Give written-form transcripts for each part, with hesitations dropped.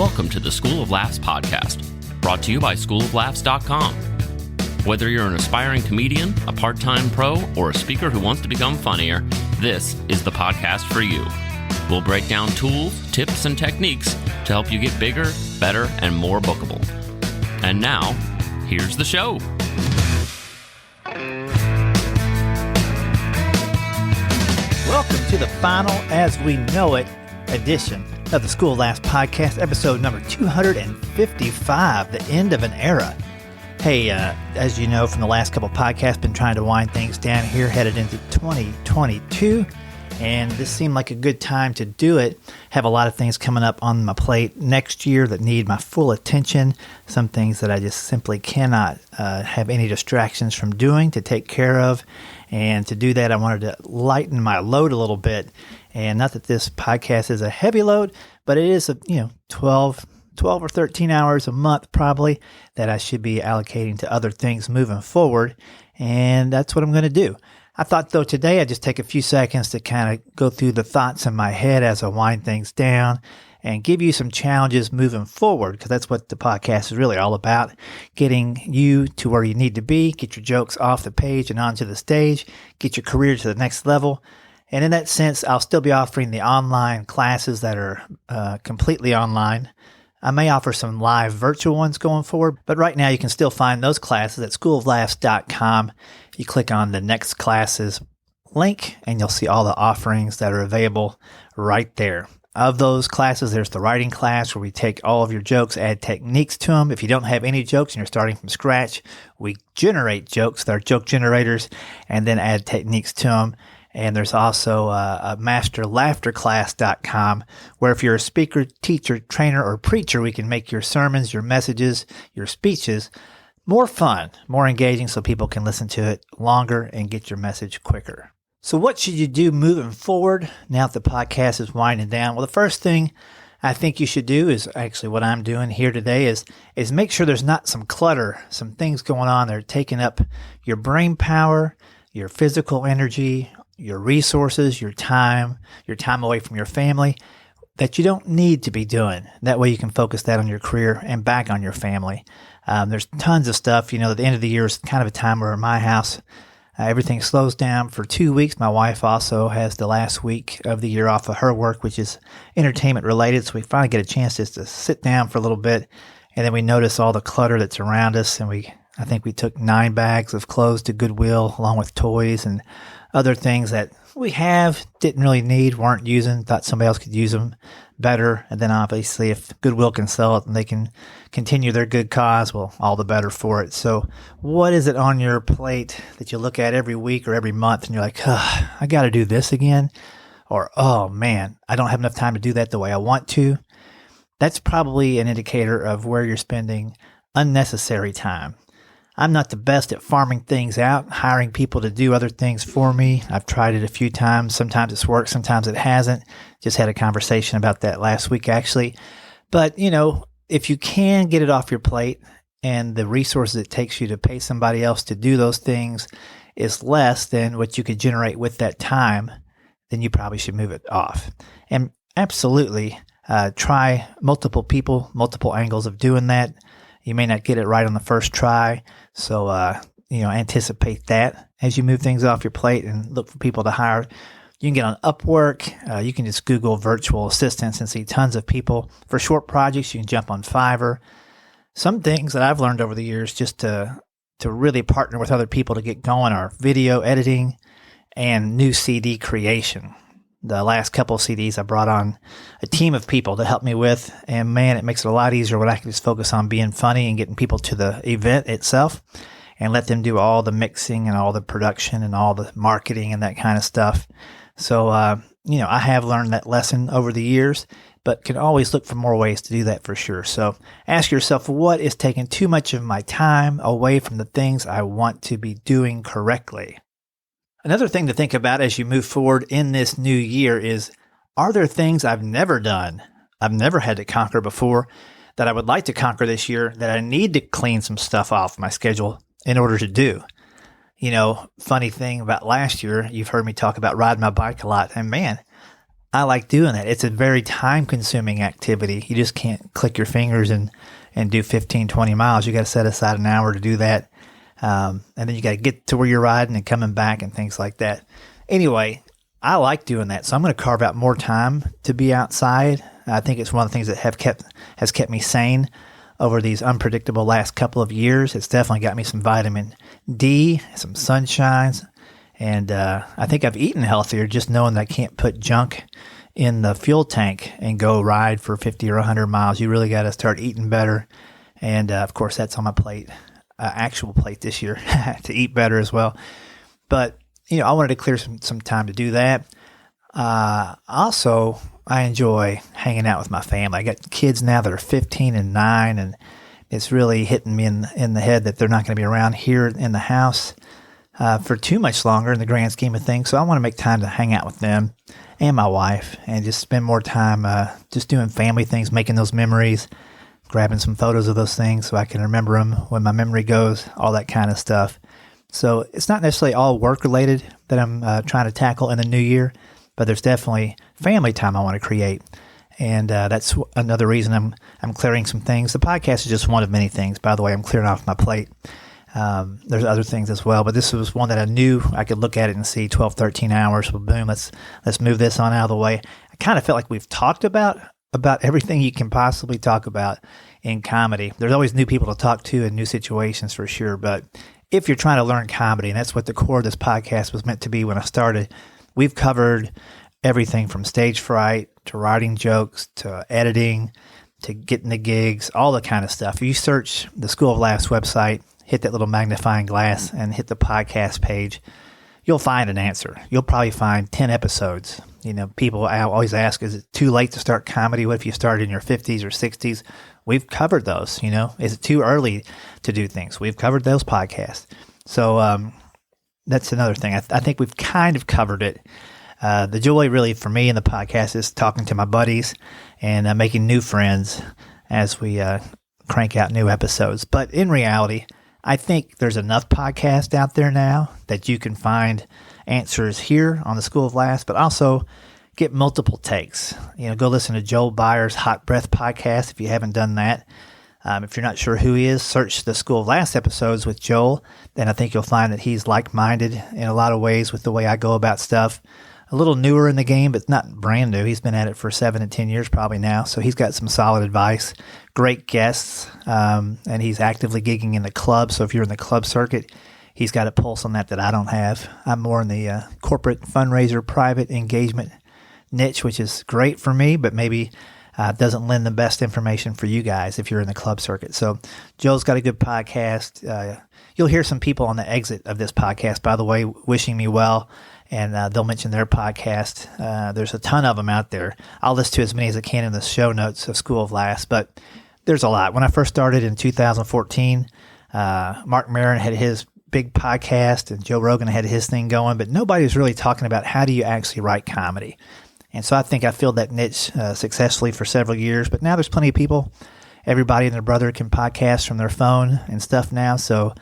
Welcome to the School of Laughs podcast, brought to you by schooloflaughs.com. Whether you're an aspiring comedian, a part-time pro, or a speaker who wants to become funnier, this is the podcast for you. We'll break down tools, tips, and techniques to help you get bigger, better, and more bookable. And now, here's the show. Welcome to the final As We Know It edition of the School of Laughs podcast, episode number 255, the end of an era. Hey, as you know from the last couple podcasts, been trying to wind things down here, headed into 2022, and this seemed like a good time to do it. Have a lot of things coming up on my plate next year that need my full attention, some things that I just simply cannot have any distractions from doing to take care of, and to do that, I wanted to lighten my load a little bit. And not that this podcast is a heavy load, but it is 12 or 13 hours a month probably that I should be allocating to other things moving forward. And that's what I'm going to do. I thought, though, today I'd just take a few seconds to kind of go through the thoughts in my head as I wind things down and give you some challenges moving forward, because that's what the podcast is really all about, getting you to where you need to be, get your jokes off the page and onto the stage, get your career to the next level. And in that sense, I'll still be offering the online classes that are completely online. I may offer some live virtual ones going forward, but right now you can still find those classes at schooloflaughs.com. You click on the next classes link and you'll see all the offerings that are available right there. Of those classes, there's the writing class where we take all of your jokes, add techniques to them. If you don't have any jokes and you're starting from scratch, we generate jokes, they're joke generators, and then add techniques to them. And there's also a masterlaughterclass.com where if you're a speaker, teacher, trainer, or preacher, we can make your sermons, your messages, your speeches more fun, more engaging so people can listen to it longer and get your message quicker. So what should you do moving forward now that the podcast is winding down? Well, the first thing I think you should do is actually what I'm doing here today is make sure there's not some clutter, some things going on that are taking up your brain power, your physical energy, your resources, your time away from your family that you don't need to be doing. That way you can focus that on your career and back on your family. There's tons of stuff. At the end of the year is kind of a time where in my house, everything slows down for 2 weeks. My wife also has the last week of the year off of her work, which is entertainment related. So we finally get a chance just to sit down for a little bit. And then we notice all the clutter that's around us. And I think we took 9 bags of clothes to Goodwill along with toys and other things that we didn't really need, weren't using, thought somebody else could use them better. And then obviously if Goodwill can sell it and they can continue their good cause, well, all the better for it. So what is it on your plate that you look at every week or every month and you're like, I got to do this again? Or, oh man, I don't have enough time to do that the way I want to. That's probably an indicator of where you're spending unnecessary time. I'm not the best at farming things out, hiring people to do other things for me. I've tried it a few times. Sometimes it's worked, sometimes it hasn't. Just had a conversation about that last week, actually. But, if you can get it off your plate and the resources it takes you to pay somebody else to do those things is less than what you could generate with that time, then you probably should move it off. And absolutely try multiple people, multiple angles of doing that. You may not get it right on the first try. So, anticipate that as you move things off your plate and look for people to hire. You can get on Upwork. You can just Google virtual assistants and see tons of people. For short projects, you can jump on Fiverr. Some things that I've learned over the years just to really partner with other people to get going are video editing and new CD creation. The last couple of CDs, I brought on a team of people to help me with, and man, it makes it a lot easier when I can just focus on being funny and getting people to the event itself and let them do all the mixing and all the production and all the marketing and that kind of stuff. So, I have learned that lesson over the years, but can always look for more ways to do that for sure. So ask yourself, what is taking too much of my time away from the things I want to be doing correctly? Another thing to think about as you move forward in this new year is, are there things I've never done, I've never had to conquer before, that I would like to conquer this year that I need to clean some stuff off my schedule in order to do? Funny thing about last year, you've heard me talk about riding my bike a lot. And man, I like doing that. It's a very time-consuming activity. You just can't click your fingers and do 15, 20 miles. You got to set aside an hour to do that. And then you got to get to where you're riding and coming back and things like that. Anyway, I like doing that. So I'm going to carve out more time to be outside. I think it's one of the things that has kept me sane over these unpredictable last couple of years. It's definitely got me some vitamin D, some sunshine, and I think I've eaten healthier just knowing that I can't put junk in the fuel tank and go ride for 50 or 100 miles. You really got to start eating better. And of course, that's on my plate, actual plate this year, to eat better as well. But, I wanted to clear some time to do that. Also, I enjoy hanging out with my family. I got kids now that are 15 and 9, and it's really hitting me in the head that they're not going to be around here in the house for too much longer in the grand scheme of things. So I want to make time to hang out with them and my wife and just spend more time just doing family things, making those memories, grabbing some photos of those things so I can remember them when my memory goes, all that kind of stuff. So it's not necessarily all work related that I'm trying to tackle in the new year, but there's definitely family time I want to create. And that's another reason I'm clearing some things. The podcast is just one of many things. By the way, I'm clearing off my plate. There's other things as well, but this was one that I knew I could look at it and see 12, 13 hours. Well, boom, let's move this on out of the way. I kind of felt like we've talked about everything you can possibly talk about in comedy. There's always new people to talk to and new situations for sure. But if you're trying to learn comedy, and that's what the core of this podcast was meant to be when I started, we've covered everything from stage fright to writing jokes to editing to getting the gigs, all the kind of stuff. If you search the School of Laughs website, hit that little magnifying glass and hit the podcast page, you'll find an answer. You'll probably find 10 episodes. People always ask, is it too late to start comedy? What if you started in your 50s or 60s? We've covered those, Is it too early to do things? We've covered those podcasts. So that's another thing. I think we've kind of covered it. The joy really for me in the podcast is talking to my buddies and making new friends as we crank out new episodes. But in reality, I think there's enough podcasts out there now that you can find answers here on the School of Laughs, but also get multiple takes. Go listen to Joel Byers' Hot Breath podcast if you haven't done that. If you're not sure who he is, search the School of Laughs episodes with Joel, then I think you'll find that he's like-minded in a lot of ways with the way I go about stuff. A little newer in the game, but not brand new. He's been at it for 7 to 10 years probably now, so he's got some solid advice, great guests, and he's actively gigging in the club. So if you're in the club circuit, he's got a pulse on that I don't have. I'm more in the corporate fundraiser, private engagement niche, which is great for me, but maybe doesn't lend the best information for you guys if you're in the club circuit. So Joe's got a good podcast. You'll hear some people on the exit of this podcast, by the way, wishing me well. And they'll mention their podcast. There's a ton of them out there. I'll list to as many as I can in the show notes of School of Laughs, but there's a lot. When I first started in 2014, Mark Maron had his big podcast and Joe Rogan had his thing going, but nobody was really talking about how do you actually write comedy. And so I think I filled that niche successfully for several years, but now there's plenty of people. Everybody and their brother can podcast from their phone and stuff now, so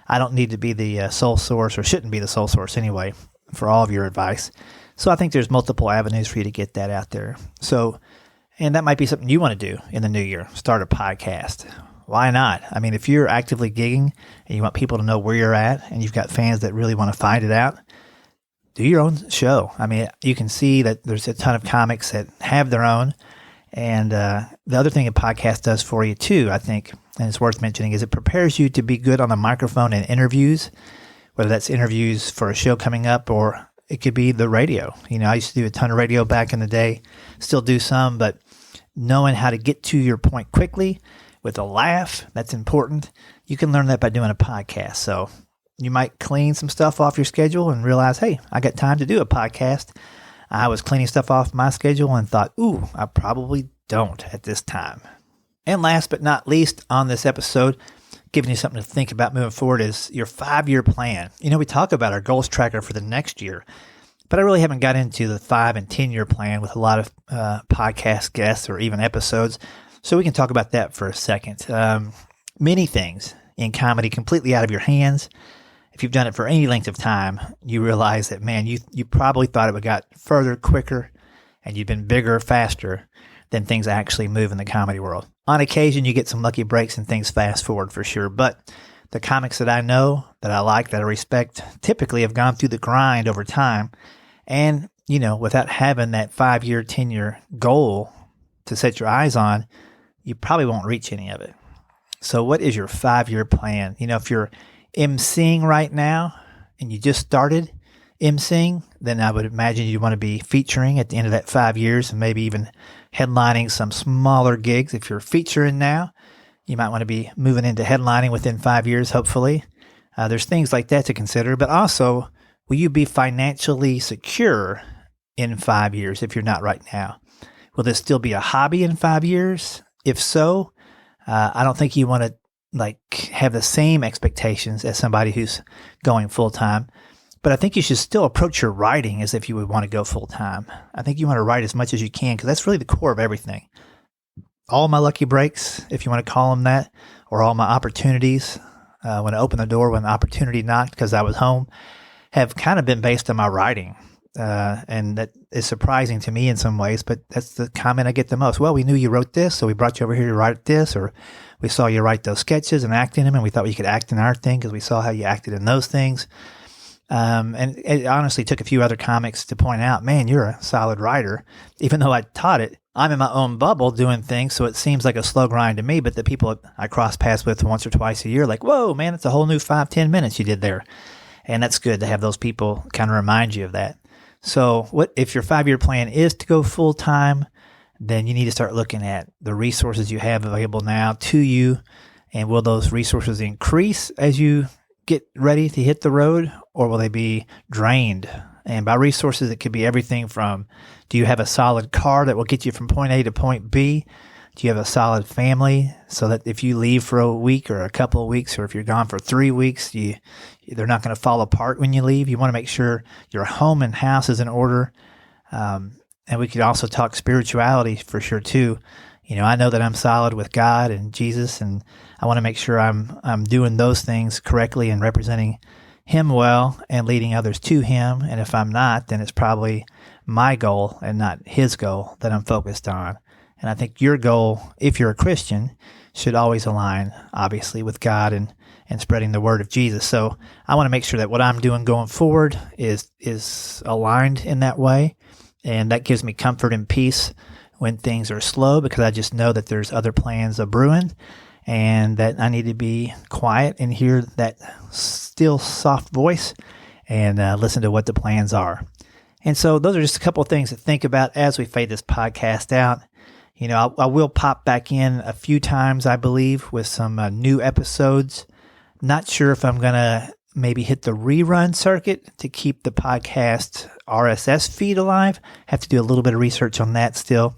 I don't need to be the sole source, or shouldn't be the sole source anyway, for all of your advice. So I think there's multiple avenues for you to get that out there. So, and that might be something you want to do in the new year, start a podcast. Why not? I mean, if you're actively gigging and you want people to know where you're at and you've got fans that really want to find it out, do your own show. I mean, you can see that there's a ton of comics that have their own. And the other thing a podcast does for you too, I think, and it's worth mentioning, is it prepares you to be good on the microphone in interviews, whether that's interviews for a show coming up or it could be the radio. I used to do a ton of radio back in the day, still do some, but knowing how to get to your point quickly with a laugh, that's important. You can learn that by doing a podcast. So you might clean some stuff off your schedule and realize, hey, I got time to do a podcast. I was cleaning stuff off my schedule and thought, ooh, I probably don't at this time. And last but not least on this episode, giving you something to think about moving forward is your 5-year plan. We talk about our goals tracker for the next year, but I really haven't got into the 5 and 10-year plan with a lot of podcast guests or even episodes. So we can talk about that for a second. Many things in comedy completely out of your hands. If you've done it for any length of time, you realize that, man, you probably thought it would got further quicker and you've been bigger, faster, then things actually move in the comedy world. On occasion, you get some lucky breaks and things fast forward for sure. But the comics that I know, that I like, that I respect, typically have gone through the grind over time. And, without having that 5-year, 10-year goal to set your eyes on, you probably won't reach any of it. So what is your 5-year plan? If you're emceeing right now and you just started emceeing, then I would imagine you want to be featuring at the end of that 5 years and maybe even headlining some smaller gigs. If you're featuring now, you might want to be moving into headlining within 5 years, hopefully. There's things like that to consider. But also, will you be financially secure in 5 years if you're not right now? Will this still be a hobby in 5 years? If so, I don't think you want to have the same expectations as somebody who's going full time. But I think you should still approach your writing as if you would want to go full time. I think you want to write as much as you can because that's really the core of everything. All my lucky breaks, if you want to call them that, or all my opportunities, when I opened the door, when the opportunity knocked because I was home, have kind of been based on my writing. And that is surprising to me in some ways, but that's the comment I get the most. Well, we knew you wrote this, so we brought you over here to write this, or we saw you write those sketches and act in them, and we thought you could act in our thing because we saw how you acted in those things. And it honestly took a few other comics to point out, man, you're a solid writer. Even though I taught it, I'm in my own bubble doing things, so it seems like a slow grind to me, but the people I cross paths with once or twice a year, like, whoa, man, it's a whole new 5-10 minutes you did there. And that's good to have those people kind of remind you of that. So what if your 5-year plan is to go full time, then you need to start looking at the resources you have available now to you. And will those resources increase as you get ready to hit the road, or will they be drained? And by resources, it could be everything from, do you have a solid car that will get you from point A to point B? Do you have a solid family so that if you leave for a week or a couple of weeks, or if you're gone for 3 weeks, they're not going to fall apart when you leave? You want to make sure your home and house is in order. And we could also talk spirituality for sure too. I know that I'm solid with God and Jesus, and I want to make sure I'm doing those things correctly and representing Him well and leading others to Him. And if I'm not, then it's probably my goal and not His goal that I'm focused on. And I think your goal, if you're a Christian, should always align, obviously, with God and spreading the word of Jesus. So I want to make sure that what I'm doing going forward is aligned in that way. And that gives me comfort and peace when things are slow, because I just know that there's other plans a brewing, and that I need to be quiet and hear that still soft voice and listen to what the plans are. And so those are just a couple of things to think about as we fade this podcast out. I will pop back in a few times, I believe, with some new episodes. Not sure if I'm going to maybe hit the rerun circuit to keep the podcast RSS feed alive. Have to do a little bit of research on that still.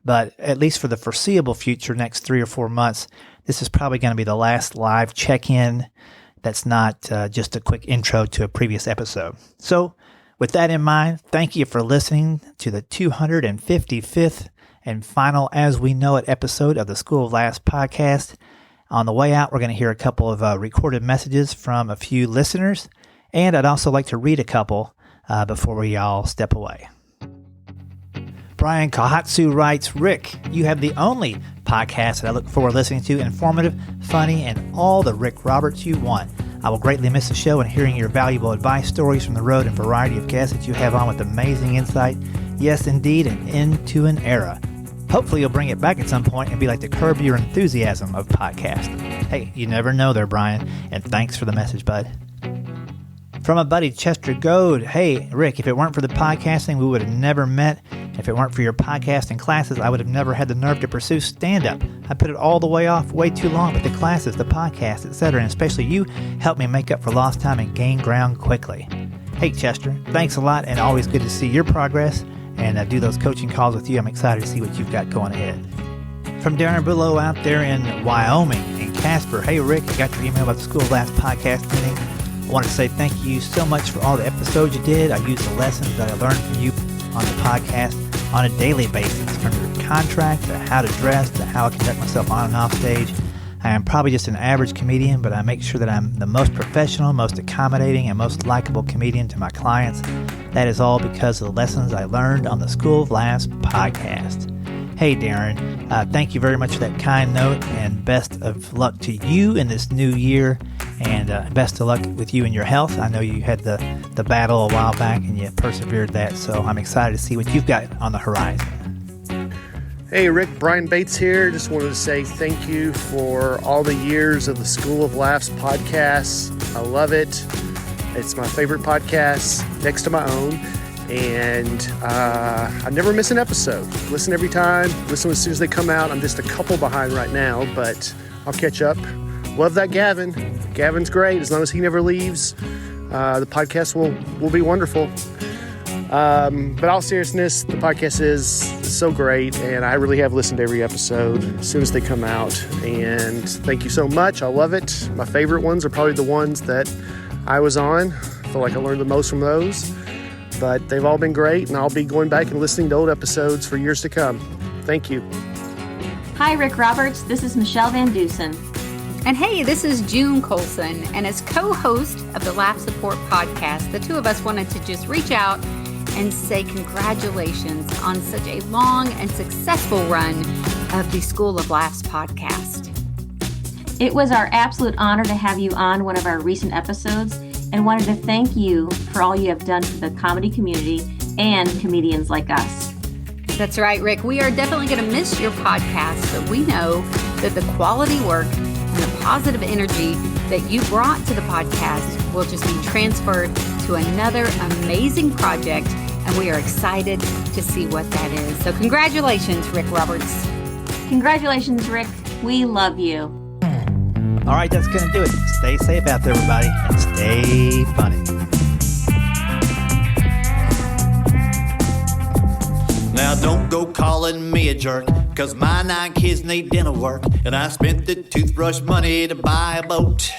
But at least for the foreseeable future, next 3 or 4 months, this is probably going to be the last live check-in that's not just a quick intro to a previous episode. So with that in mind, thank you for listening to the 255th and final As We Know It episode of the School of Laughs podcast. On the way out, we're going to hear a couple of recorded messages from a few listeners, and I'd also like to read a couple before we all step away. Brian Kahatsu writes, Rick, you have the only podcast that I look forward to listening to, informative, funny, and all the Rick Roberts you want. I will greatly miss the show and hearing your valuable advice, stories from the road, and variety of guests that you have on with amazing insight. Yes, indeed, an end to an era. Hopefully you'll bring it back at some point and be like the Curb Your Enthusiasm of podcast. Hey, you never know there, Brian, and thanks for the message, bud. From a buddy, Chester Goad, hey, Rick, if it weren't for the podcasting, we would have never met. If it weren't for your podcasting classes, I would have never had the nerve to pursue stand-up. I put it all the way off way too long, but the classes, the podcast, etc., and especially you, helped me make up for lost time and gain ground quickly. Hey, Chester, thanks a lot, and always good to see your progress and do those coaching calls with you. I'm excited to see what you've got going ahead. From Darren Below out there in Wyoming, and Casper, hey, Rick, I got your email about the School of Laughs podcast meeting. I want to say thank you so much for all the episodes you did. I use the lessons that I learned from you on the podcast on a daily basis, from your contract to how to dress to how I conduct myself on and off stage. I am probably just an average comedian, but I make sure that I'm the most professional, most accommodating, and most likable comedian to my clients. That is all because of the lessons I learned on the School of Laughs podcast. Hey, Darren, thank you very much for that kind note, and best of luck to you in this new year, and best of luck with you and your health. I know you had the battle a while back, and you persevered that, so I'm excited to see what you've got on the horizon. Hey, Rick, Brian Bates here. Just wanted to say thank you for all the years of the School of Laughs podcast. I love it. It's my favorite podcast next to my own. And I never miss an episode. Listen every time. Listen as soon as they come out. I'm just a couple behind right now, but I'll catch up. Love that Gavin. Gavin's great. As long as he never leaves, the podcast will be wonderful. But all seriousness, the podcast is so great, and I really have listened to every episode as soon as they come out. And thank you so much. I love it. My favorite ones are probably the ones that I was on. I feel like I learned the most from those. But they've all been great, and I'll be going back and listening to old episodes for years to come. Thank you. Hi, Rick Roberts. This is Michelle Van Dusen. And hey, this is June Colson. And as co-host of the Laugh Support podcast, the two of us wanted to just reach out and say congratulations on such a long and successful run of the School of Laughs podcast. It was our absolute honor to have you on one of our recent episodes, and wanted to thank you for all you have done for the comedy community and comedians like us. That's right, Rick. We are definitely going to miss your podcast, but we know that the quality work and the positive energy that you brought to the podcast will just be transferred to another amazing project, and we are excited to see what that is. So congratulations, Rick Roberts. Congratulations, Rick. We love you. All right, that's going to do it. Stay safe out there, everybody, and stay funny. Now don't go calling me a jerk, 'cause my 9 kids need dental work, and I spent the toothbrush money to buy a boat.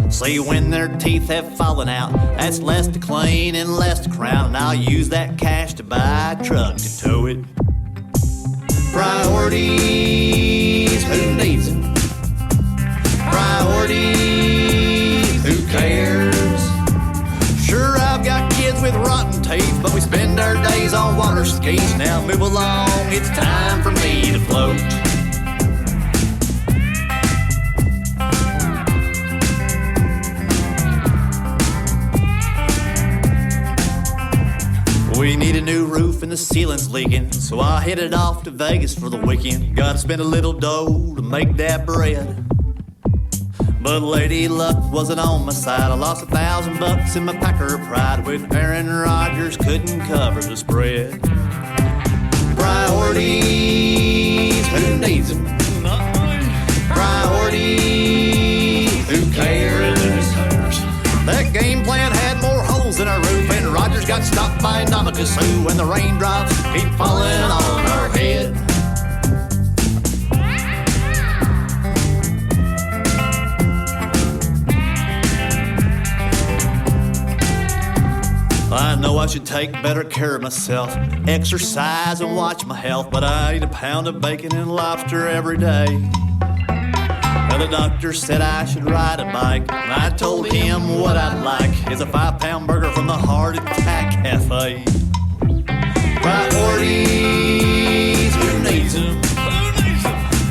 See, when their teeth have fallen out, that's less to clean and less to crown, and I'll use that cash to buy a truck to tow it. Priorities, who needs them? Priorities, who cares? Sure, I've got kids with rotten teeth, but we spend our days on water skis. Now move along, it's time for me to float. We need a new roof and the ceiling's leaking, so I headed off to Vegas for the weekend. Gotta spend a little dough to make that bread. But Lady Luck wasn't on my side. I lost $1,000 in my Packer pride when Aaron Rodgers couldn't cover the spread. Priorities, who needs them? Priorities, who cares? That game plan had more holes in our roof, and Rodgers got stopped by Ndamukong Suh, and the raindrops keep falling on our head. I know I should take better care of myself, exercise and watch my health, but I eat a pound of bacon and lobster every day. Now the doctor said I should ride a bike, and I told him what I'd like is a 5-pound burger from the Heart Attack Cafe. Priorities, who needs them?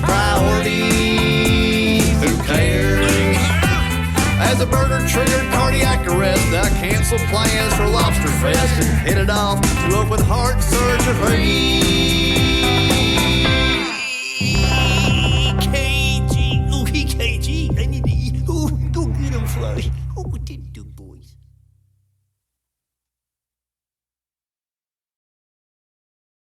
Priorities, who cares? As a burger triggered cardiac arrest, I canceled plans for Lobster Fest and headed off to open heart surgery.